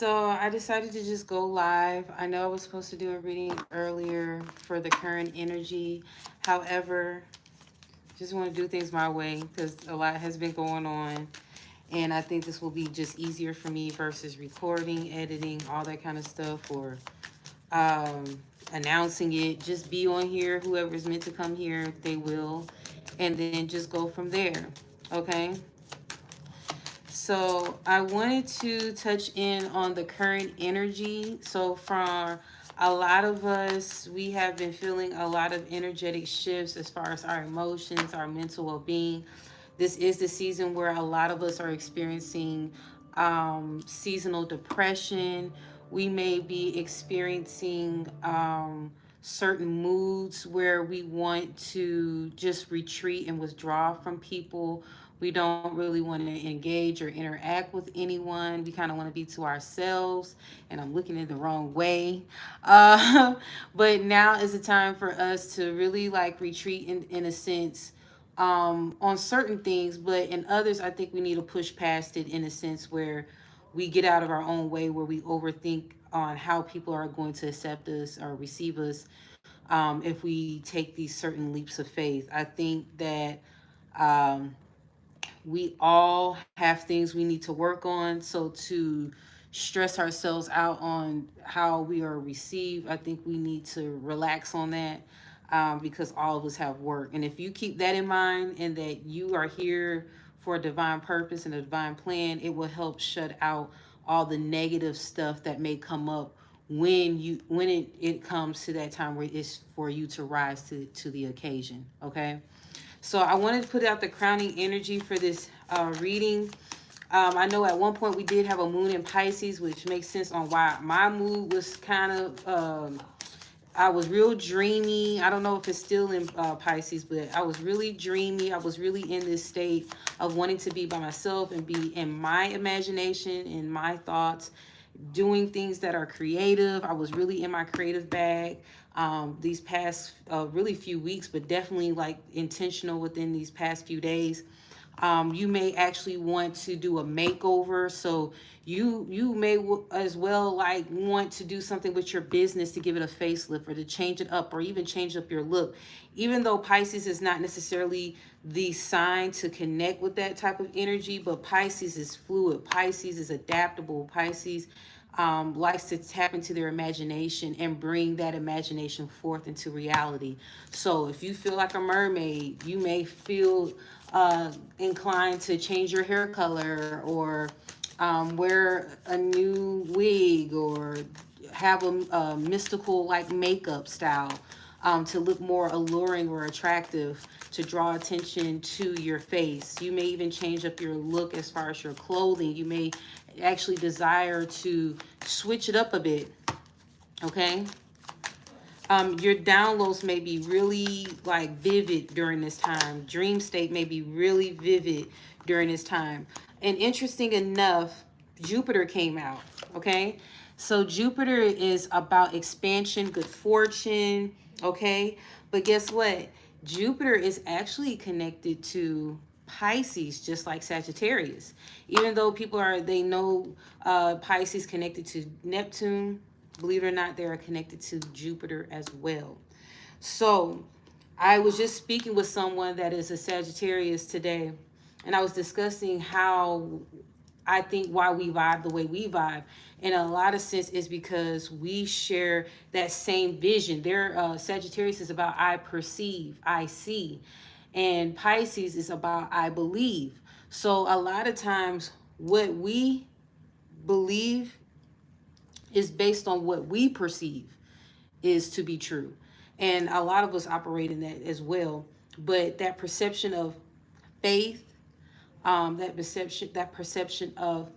So I decided to just go live. I know I was supposed to do a reading earlier for the current energy. However, just want to do things my way because a lot has been going on. And I think this will be just easier for me versus recording, editing, all that kind of stuff, or um, announcing it. Just be on here. Whoever's meant to come here, they will. And then just go from there. Okay? So I wanted to touch in on the current energy. So for a lot of us, we have been feeling a lot of energetic shifts as far as our emotions, our mental well-being. This is the season where a lot of us are experiencing seasonal depression. We may be experiencing certain moods where we want to just retreat and withdraw from people. We don't really want to engage or interact with anyone. We kind of want to be to ourselves, and I'm looking in the wrong way. But now is the time for us to really like retreat in a sense on certain things, but in others, I think we need to push past it in a sense where we get out of our own way, where we overthink on how people are going to accept us or receive us if we take these certain leaps of faith. I think that um, we all have things we need to work on. So to stress ourselves out on how we are received, I think we need to relax on that because all of us have work. And if you keep that in mind and that you are here for a divine purpose and a divine plan, it will help shut out all the negative stuff that may come up when it comes to that time where it's for you to rise to the occasion. Okay. So I wanted to put out the crowning energy for this reading. I know at one point we did have a moon in Pisces, which makes sense on why my mood was kind of, I was real dreamy. I don't know if it's still in Pisces, but I was really dreamy. I was really in this state of wanting to be by myself and be in my imagination, in my thoughts, doing things that are creative. I was really in my creative bag these past really few weeks, but definitely like intentional within these past few days. You may actually want to do a makeover, so you may as well like want to do something with your business to give it a facelift or to change it up or even change up your look. Even though Pisces is not necessarily the sign to connect with that type of energy, but Pisces is fluid, Pisces is adaptable, Pisces likes to tap into their imagination and bring that imagination forth into reality. So if you feel like a mermaid, you may feel inclined to change your hair color or wear a new wig or have a mystical like makeup style to look more alluring or attractive to draw attention to your face. You may even change up your look as far as your clothing. You may actually desire to switch it up a bit. Okay. Your downloads may be really like vivid during this time. Dream state may be really vivid during this time. And interesting enough, Jupiter came out. Okay. So Jupiter is about expansion, good fortune. Okay. But guess what? Jupiter is actually connected to Pisces, just like Sagittarius. Even though they know Pisces connected to Neptune, believe it or not, they are connected to Jupiter as well. So I was just speaking with someone that is a Sagittarius today, and I was discussing how I think why we vibe the way we vibe. In a lot of sense is because we share that same vision. Their Sagittarius is about I perceive, I see. And Pisces is about I believe. So a lot of times what we believe is based on what we perceive is to be true. And a lot of us operate in that as well. But that perception of faith, that perception of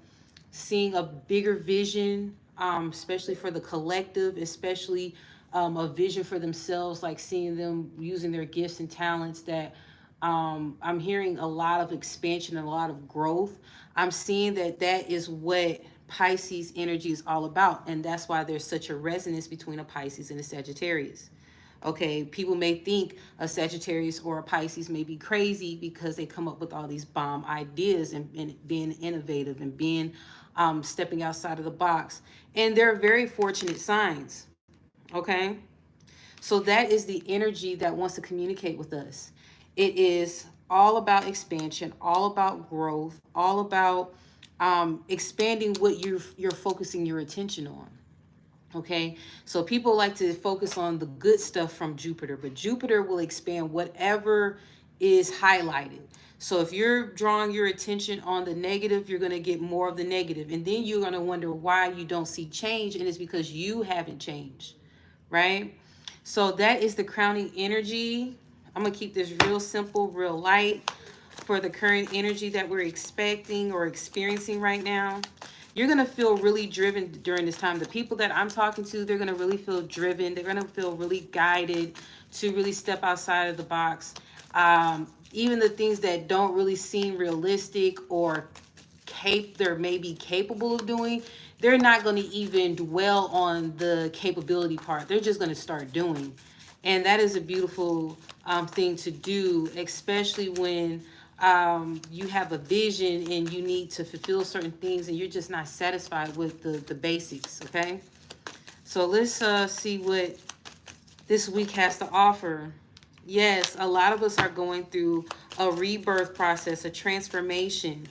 seeing a bigger vision, especially for the collective, especially a vision for themselves, like seeing them using their gifts and talents that I'm hearing a lot of expansion and a lot of growth. I'm seeing that that is what Pisces energy is all about. And that's why there's such a resonance between a Pisces and a Sagittarius. Okay, people may think a Sagittarius or a Pisces may be crazy because they come up with all these bomb ideas and being innovative and being stepping outside of the box. And they're very fortunate signs. Okay, so that is the energy that wants to communicate with us. It is all about expansion, all about growth, all about expanding what you're focusing your attention on. Okay, so people like to focus on the good stuff from Jupiter, but Jupiter will expand whatever is highlighted. So if you're drawing your attention on the negative, you're going to get more of the negative. And then you're going to wonder why you don't see change. And it's because you haven't changed, right? So that is the crowning energy. I'm going to keep this real simple, real light for the current energy that we're expecting or experiencing right now. You're going to feel really driven during this time. The people that I'm talking to, they're going to really feel driven. They're going to feel really guided to really step outside of the box. Even the things that don't really seem realistic or they're maybe capable of doing, they're not going to even dwell on the capability part. They're just going to start doing. And that is a beautiful thing to do, especially when you have a vision and you need to fulfill certain things and you're just not satisfied with the basics, okay? So let's see what this week has to offer. Yes, a lot of us are going through a rebirth process, a transformation.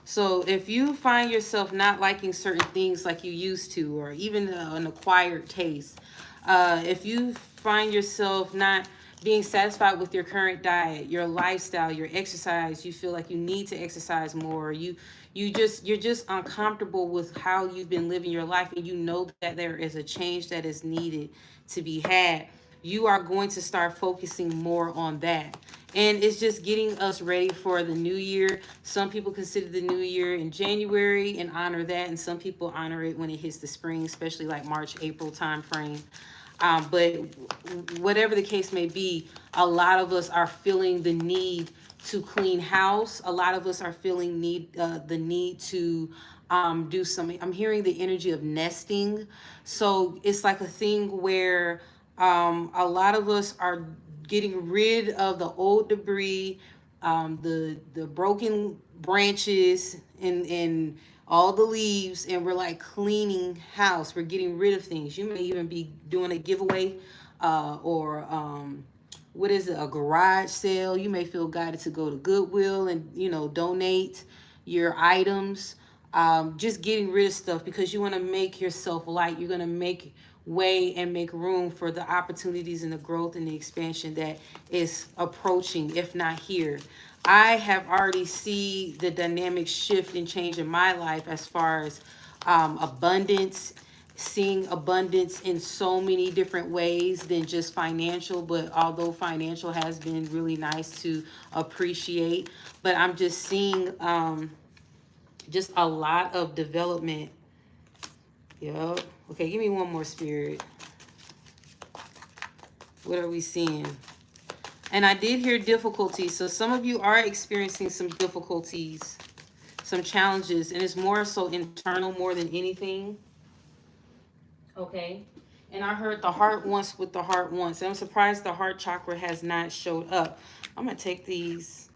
So if you find yourself not liking certain things like you used to, or even an acquired taste, if you find yourself not being satisfied with your current diet, your lifestyle, your exercise, you feel like you need to exercise more, you're just uncomfortable with how you've been living your life, and you know that there is a change that is needed to be had, you are going to start focusing more on that. And it's just getting us ready for the new year. Some people consider the new year in January and honor that, and some people honor it when it hits the spring, especially like March, April time frame. But whatever the case may be, a lot of us are feeling the need to clean house. A lot of us are feeling the need to do something. I'm hearing the energy of nesting. So it's like a thing where a lot of us are getting rid of the old debris, the broken branches, and all the leaves, and we're like cleaning house. We're getting rid of things. You may even be doing a giveaway, or what is it, a garage sale. You may feel guided to go to Goodwill and donate your items. Just getting rid of stuff because you want to make yourself light. You're going to make way and make room for the opportunities and the growth and the expansion that is approaching, if not here. I have already seen the dynamic shift and change in my life as far as abundance, seeing abundance in so many different ways than just financial. But although financial has been really nice to appreciate, but I'm just seeing just a lot of development. Yep. Okay, give me one more, Spirit. What are we seeing? And I did hear difficulties. So some of you are experiencing some difficulties, some challenges, and it's more so internal more than anything. Okay. And I heard the heart wants what the heart wants. And I'm surprised the heart chakra has not showed up. I'm going to take these.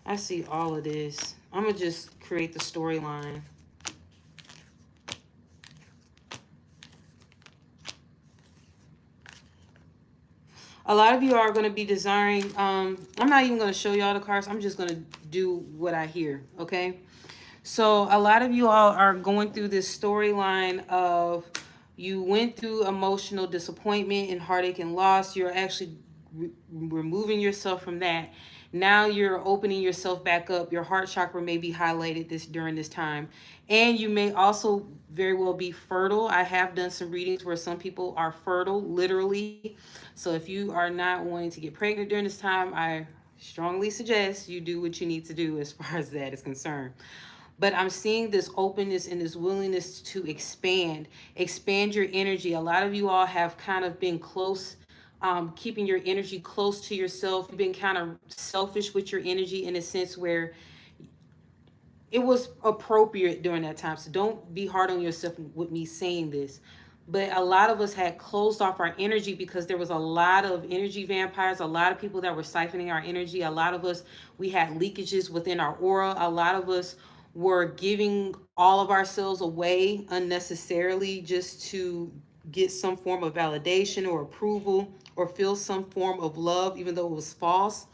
I see all of this. I'm going to just create the storyline. A lot of you are going to be desiring, I'm not even going to show y'all the cards. I'm just going to do what I hear, okay? So a lot of you all are going through this storyline of you went through emotional disappointment and heartache and loss. You're actually removing yourself from that. Now you're opening yourself back up. Your heart chakra may be highlighted during this time. And you may also very well be fertile. I have done some readings where some people are fertile, literally. So if you are not wanting to get pregnant during this time, I strongly suggest you do what you need to do as far as that is concerned. But I'm seeing this openness and this willingness to expand your energy. A lot of you all have kind of been close, keeping your energy close to yourself. You've been kind of selfish with your energy in a sense where it was appropriate during that time. So don't be hard on yourself with me saying this. But a lot of us had closed off our energy because there was a lot of energy vampires, a lot of people that were siphoning our energy. A lot of us, we had leakages within our aura. A lot of us were giving all of ourselves away unnecessarily just to get some form of validation or approval or feel some form of love, even though it was false.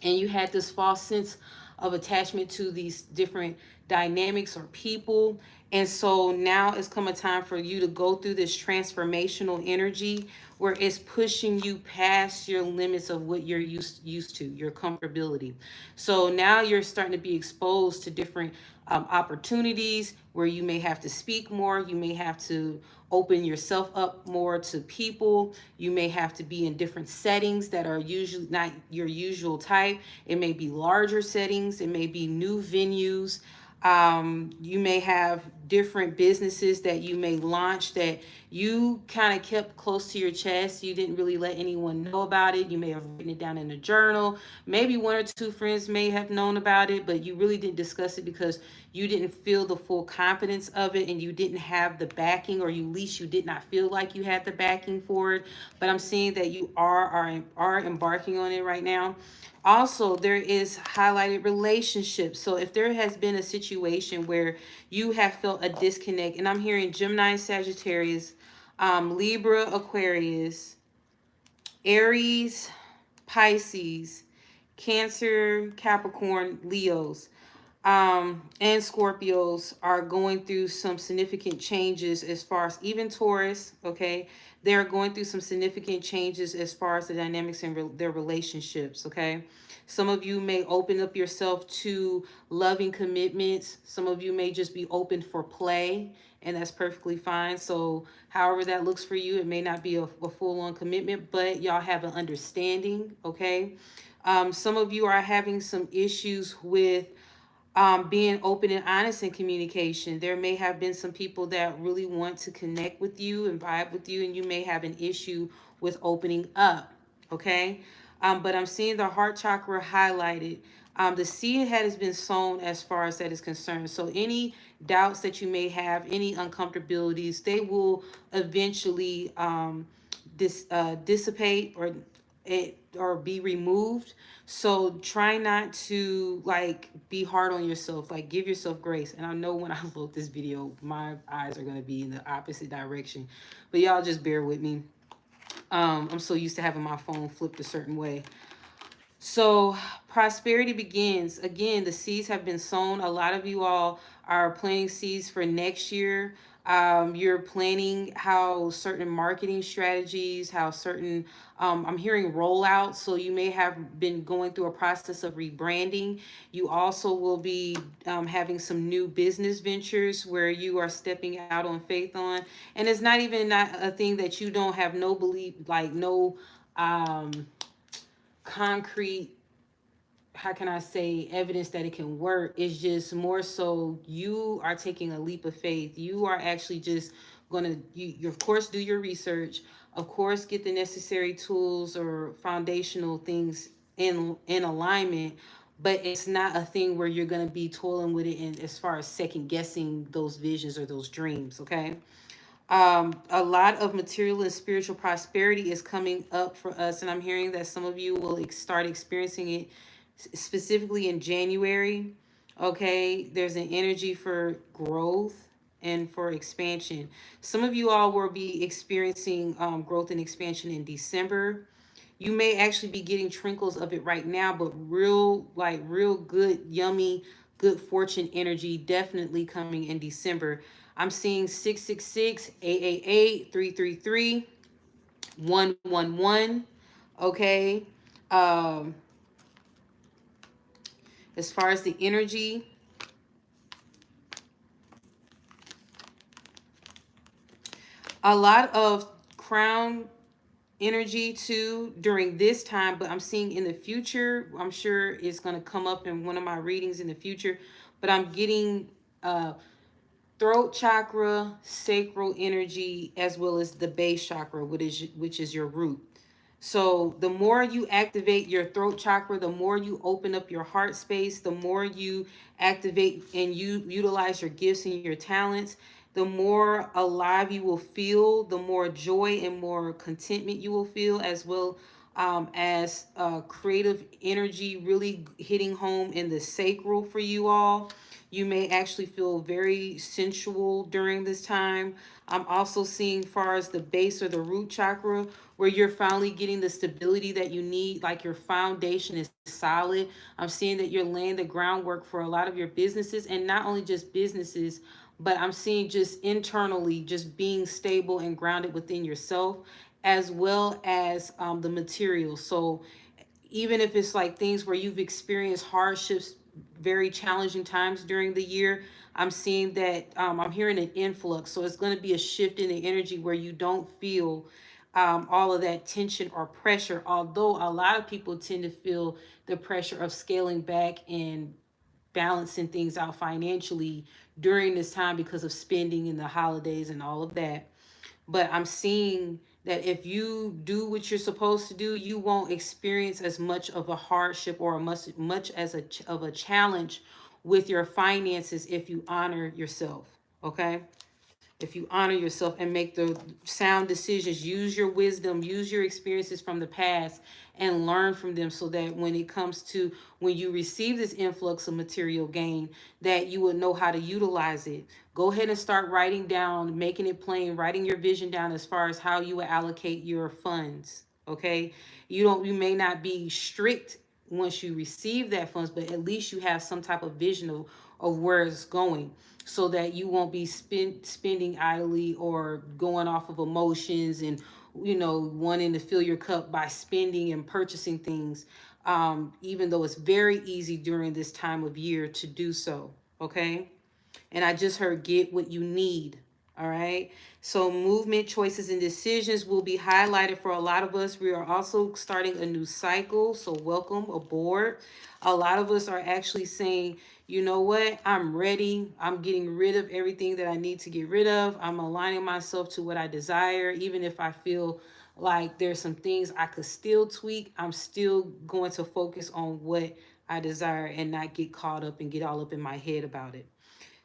And you had this false sense of attachment to these different dynamics or people. And so now it's come a time for you to go through this transformational energy where it's pushing you past your limits of what you're used to, your comfortability. So now you're starting to be exposed to different opportunities where you may have to speak more, you may have to open yourself up more to people, you may have to be in different settings that are usually not your usual type. It may be larger settings, it may be new venues. You may have different businesses that you may launch that you kind of kept close to your chest. You didn't really let anyone know about it. You may have written it down in a journal. Maybe one or two friends may have known about it, but you really didn't discuss it because you didn't feel the full confidence of it, and you didn't have the backing, or at least you did not feel like you had the backing for it. But I'm seeing that you are embarking on it right now. Also, there is highlighted relationships. So if there has been a situation where you have felt a disconnect, and I'm hearing Gemini, Sagittarius, Libra, Aquarius, Aries, Pisces, Cancer, Capricorn, Leos, and Scorpios are going through some significant changes as far as even Taurus, okay? They're going through some significant changes as far as the dynamics in their relationships, okay? Some of you may open up yourself to loving commitments. Some of you may just be open for play, and that's perfectly fine. So, however that looks for you, it may not be a full on commitment, but y'all have an understanding, okay? Some of you are having some issues with being open and honest in communication. There may have been some people that really want to connect with you and vibe with you, and you may have an issue with opening up. Okay. But I'm seeing the heart chakra highlighted. The seed has been sown as far as that is concerned. So any doubts that you may have, any uncomfortabilities, they will eventually dissipate or be removed. So try not to like be hard on yourself, like give yourself grace. And I know when I load this video my eyes are going to be in the opposite direction, but y'all just bear with me. I'm so used to having my phone flipped a certain way. So prosperity begins. Again, the seeds have been sown. A lot of you all are planting seeds for next year. You're planning how certain marketing strategies, how certain, I'm hearing rollouts. So you may have been going through a process of rebranding. You also will be having some new business ventures where you are stepping out on faith on. And it's not even not a thing that you don't have no belief, like no concrete, how can I say, evidence that it can work. It's just more so you are taking a leap of faith. You are actually just gonna you of course do your research, of course get the necessary tools or foundational things in alignment, but it's not a thing where you're gonna be toiling with it in as far as second guessing those visions or those dreams, okay? A lot of material and spiritual prosperity is coming up for us, and I'm hearing that some of you will start experiencing it specifically in January. Okay, there's an energy for growth and for expansion. Some of you all will be experiencing growth and expansion in December. You may actually be getting trinkles of it right now, but real, like real good, yummy, good fortune energy definitely coming in December. I'm seeing 666, a.k.a. 333, 111. Okay. Um, as far as the energy, a lot of crown energy too during this time, but I'm seeing in the future, I'm sure it's going to come up in one of my readings in the future, but I'm getting throat chakra, sacral energy, as well as the base chakra, which is your root. So the more you activate your throat chakra, the more you open up your heart space, the more you activate and you utilize your gifts and your talents, the more alive you will feel, the more joy and more contentment you will feel, as well as creative energy really hitting home in the sacral for you all. You may actually feel very sensual during this time. I'm also seeing far as the base or the root chakra, where you're finally getting the stability that you need, like your foundation is solid. I'm seeing that you're laying the groundwork for a lot of your businesses, and not only just businesses, but I'm seeing just internally just being stable and grounded within yourself, as well as the material. So even if it's like things where you've experienced hardships, very challenging times during the year, I'm seeing that I'm hearing an influx. So it's going to be a shift in the energy where you don't feel all of that tension or pressure. Although a lot of people tend to feel the pressure of scaling back and balancing things out financially during this time because of spending and the holidays and all of that. But I'm seeing that if you do what you're supposed to do, you won't experience as much of a hardship or much as of a challenge with your finances if you honor yourself. Okay? If you honor yourself and make the sound decisions, use your wisdom, use your experiences from the past and learn from them, so that when it comes to when you receive this influx of material gain, that you will know how to utilize it. Go ahead and start writing down, making it plain, writing your vision down as far as how you will allocate your funds. Okay? You may not be strict once you receive that funds, but at least you have some type of vision of where it's going, so that you won't be spending idly or going off of emotions and wanting to fill your cup by spending and purchasing things, even though it's very easy during this time of year to do so. Okay? And I just heard get what you need. All right. So movement, choices, and decisions will be highlighted for a lot of us. We are also starting a new cycle. So welcome aboard. A lot of us are actually saying, you know what? I'm ready. I'm getting rid of everything that I need to get rid of. I'm aligning myself to what I desire. Even if I feel like there's some things I could still tweak, I'm still going to focus on what I desire and not get caught up and get all up in my head about it.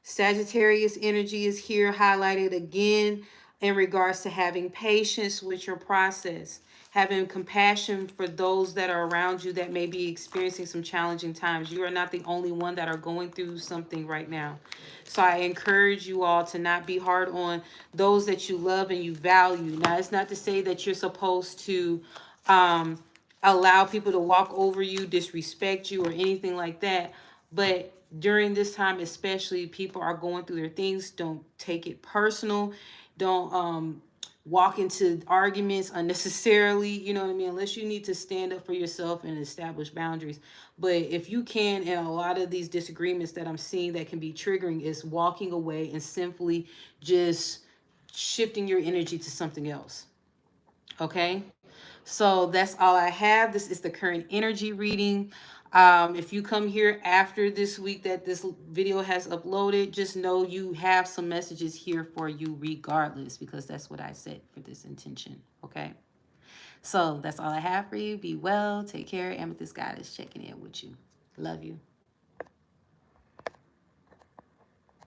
Sagittarius energy is here highlighted again in regards to having patience with your process, having compassion for those that are around you that may be experiencing some challenging times. You are not the only one that are going through something right now. So I encourage you all to not be hard on those that you love and you value. Now, it's not to say that you're supposed to allow people to walk over you, disrespect you, or anything like that. But during this time, especially, people are going through their things. Don't take it personal. Don't walk into arguments unnecessarily. You know what I mean? Unless you need to stand up for yourself and establish boundaries. But if you can, and a lot of these disagreements that I'm seeing that can be triggering is walking away and simply just shifting your energy to something else. Okay? So that's all I have. This is the current energy reading. If you come here after this week that this video has uploaded, just know you have some messages here for you regardless, because that's what I set for this intention. Okay? So that's all I have for you. Be well. Take care. Amethyst Goddess checking in with you. Love you.